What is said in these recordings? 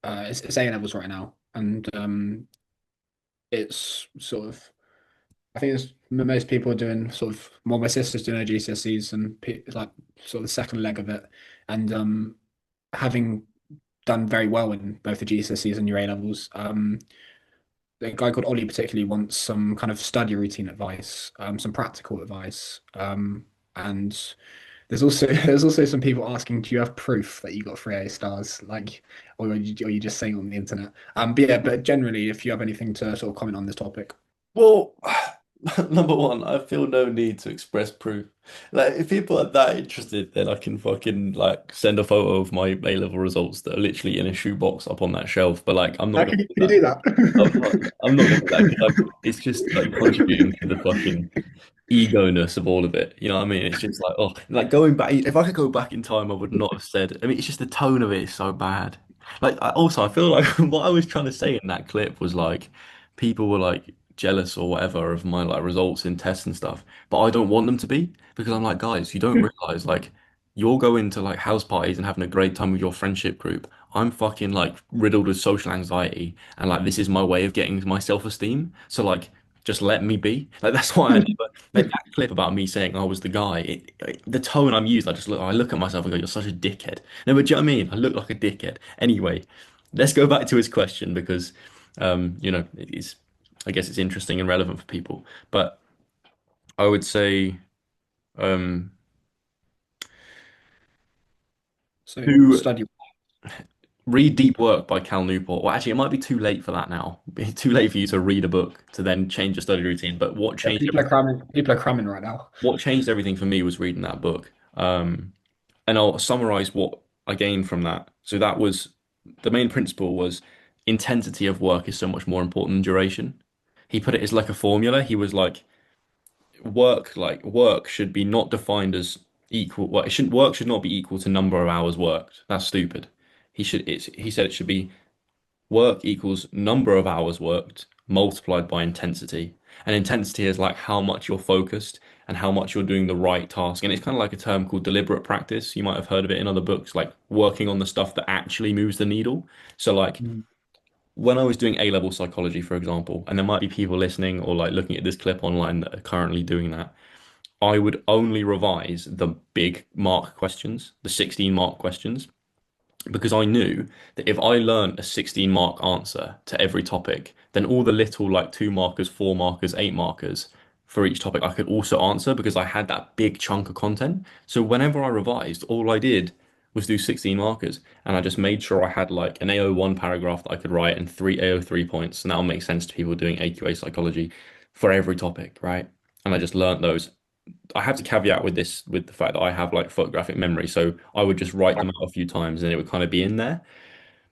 it's A levels right now, and it's sort of I think it's most people are doing sort of well, my sister's doing her GCSEs and it's like sort of the second leg of it, and having done very well in both the GCSEs and your A levels. A guy called Ollie particularly wants some kind of study routine advice, some practical advice, and there's also some people asking, do you have proof that you got three A stars, like, or you just saying on the internet? But yeah, but generally, if you have anything to sort of comment on this topic. Well, number one, I feel no need to express proof. Like, if people are that interested, then I can fucking like send a photo of my A-level results that are literally in a shoebox up on that shelf. But like, I'm not gonna do Can you that. do that? I'm not gonna do that because like, it's just like contributing to the fucking ego-ness of all of it. You know what I mean? It's just like, oh, like going back. If I could go back in time, I would not have said. I mean, it's just the tone of it is so bad. Like, I feel like what I was trying to say in that clip was like, people were like jealous or whatever of my like results in tests and stuff, but I don't want them to be because I'm like, guys, you don't realize like you're going to like house parties and having a great time with your friendship group. I'm fucking like riddled with social anxiety, and like this is my way of getting my self-esteem. So like just let me be. Like that's why I never like that clip about me saying I was the guy. The tone I'm used, I look at myself and go, "You're such a dickhead." No, but do you know what I mean? I look like a dickhead. Anyway, let's go back to his question because, it's I guess it's interesting and relevant for people. But I would say, um, So to study. read Deep Work by Cal Newport. Well, actually, it might be too late for that now. Too late for you to read a book to then change your study routine. But Yeah, people are cramming. People are cramming right now. what changed everything for me was reading that book. And I'll summarize what I gained from that. So that was the main principle was intensity of work is so much more important than duration. He put it as like a formula. He was like work should be not defined as equal. Well, it shouldn't work should not be equal to number of hours worked. That's stupid. He said it should be work equals number of hours worked multiplied by intensity. And intensity is like how much you're focused and how much you're doing the right task. And it's kind of like a term called deliberate practice. You might have heard of it in other books, like working on the stuff that actually moves the needle. So like Mm. when I was doing A-level psychology, for example, and there might be people listening or like looking at this clip online that are currently doing that, I would only revise the big mark questions, the 16 mark questions, because I knew that if I learned a 16 mark answer to every topic, then all the little like two markers, four markers, eight markers for each topic I could also answer because I had that big chunk of content. So whenever I revised, all I did was do 16 markers and I just made sure I had like an AO1 paragraph that I could write and three AO3 points. And that'll make sense to people doing AQA psychology for every topic, right? And I just learned those. I have to caveat with this with the fact that I have like photographic memory, so I would just write them out a few times and it would kind of be in there.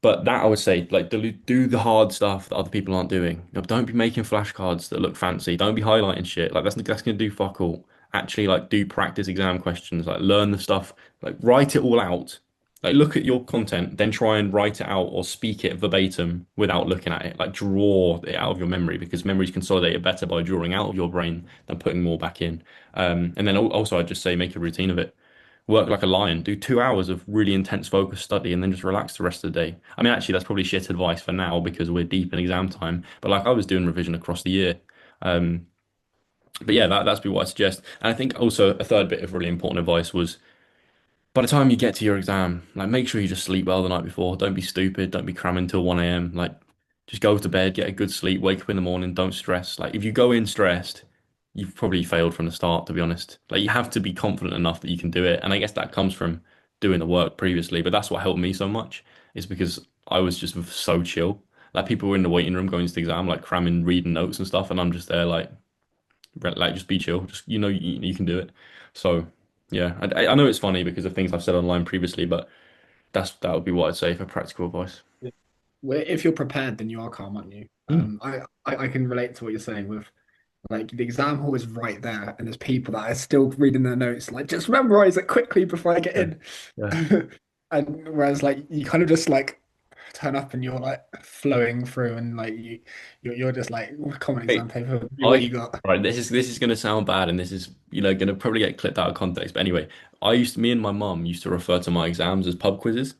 But that I would say, like, do the hard stuff that other people aren't doing. You know, don't be making flashcards that look fancy. Don't be highlighting shit. Like that's gonna do fuck all. Actually, like, do practice exam questions. Like, learn the stuff. Like, write it all out. Like, look at your content, then try and write it out or speak it verbatim without looking at it. Like, draw it out of your memory because memory's consolidated better by drawing out of your brain than putting more back in. And then also, I'd just say make a routine of it. Work like a lion. Do 2 hours of really intense focused study and then just relax the rest of the day. I mean, actually, that's probably shit advice for now because we're deep in exam time. But like I was doing revision across the year. Um, but yeah, that's be what I suggest. And I think also a third bit of really important advice was by the time you get to your exam, like make sure you just sleep well the night before. Don't be stupid. Don't be cramming till 1 a.m. Like just go to bed, get a good sleep, wake up in the morning, don't stress. Like if you go in stressed, you've probably failed from the start, to be honest. Like you have to be confident enough that you can do it. And I guess that comes from doing the work previously, but that's what helped me so much is because I was just so chill. Like people were in the waiting room going to the exam, like cramming, reading notes and stuff, and I'm just there like just be chill. Just you can do it. So yeah, I know it's funny because of things I've said online previously, but that would be what I'd say for practical advice. Yeah. Well, if you're prepared, then you are calm, aren't you? Mm. I can relate to what you're saying with like the exam hall is right there, and there's people that are still reading their notes, like just memorize it quickly before I get Yeah. in. Yeah. And whereas like you kind of just like turn up and you're like flowing through, and like you're just like common Hey, exam paper, do what I you got. right. This is going to sound bad, and this is going to probably get clipped out of context. But anyway, me and my mum used to refer to my exams as pub quizzes.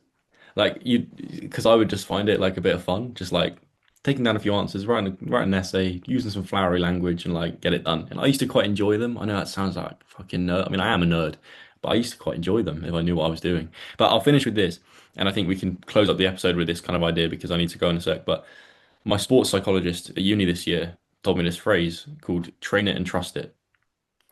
Like you, because I would just find it like a bit of fun, just like taking down a few answers, writing an essay, using some flowery language, and like get it done. And I used to quite enjoy them. I know that sounds like fucking nerd. I mean, I am a nerd, but I used to quite enjoy them if I knew what I was doing. But I'll finish with this, and I think we can close up the episode with this kind of idea because I need to go in a sec. But my sports psychologist at uni this year told me this phrase called "train it and trust it."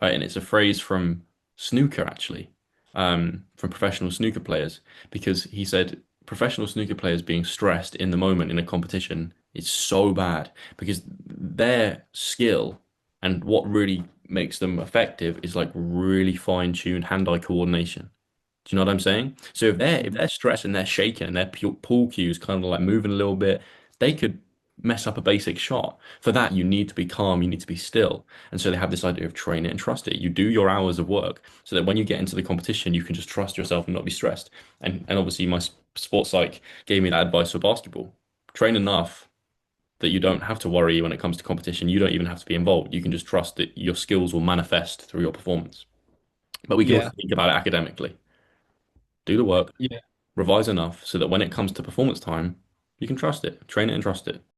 Right? And it's a phrase from snooker, actually, from professional snooker players, because he said professional snooker players being stressed in the moment in a competition is so bad because their skill and what really makes them effective is like really fine-tuned hand-eye coordination. Do you know what I'm saying? So if they're stressed and they're shaking and their pull cues kind of like moving a little bit, they could mess up a basic shot. For that, you need to be calm, you need to be still. And so they have this idea of train it and trust it. You do your hours of work so that when you get into the competition, you can just trust yourself and not be stressed. And obviously, my sports psych gave me that advice for basketball. Train enough that you don't have to worry when it comes to competition. You don't even have to be involved. You can just trust that your skills will manifest through your performance. But we can also Yeah, think about it academically. Do the work, yeah. revise enough so that when it comes to performance time, you can trust it, train it and trust it.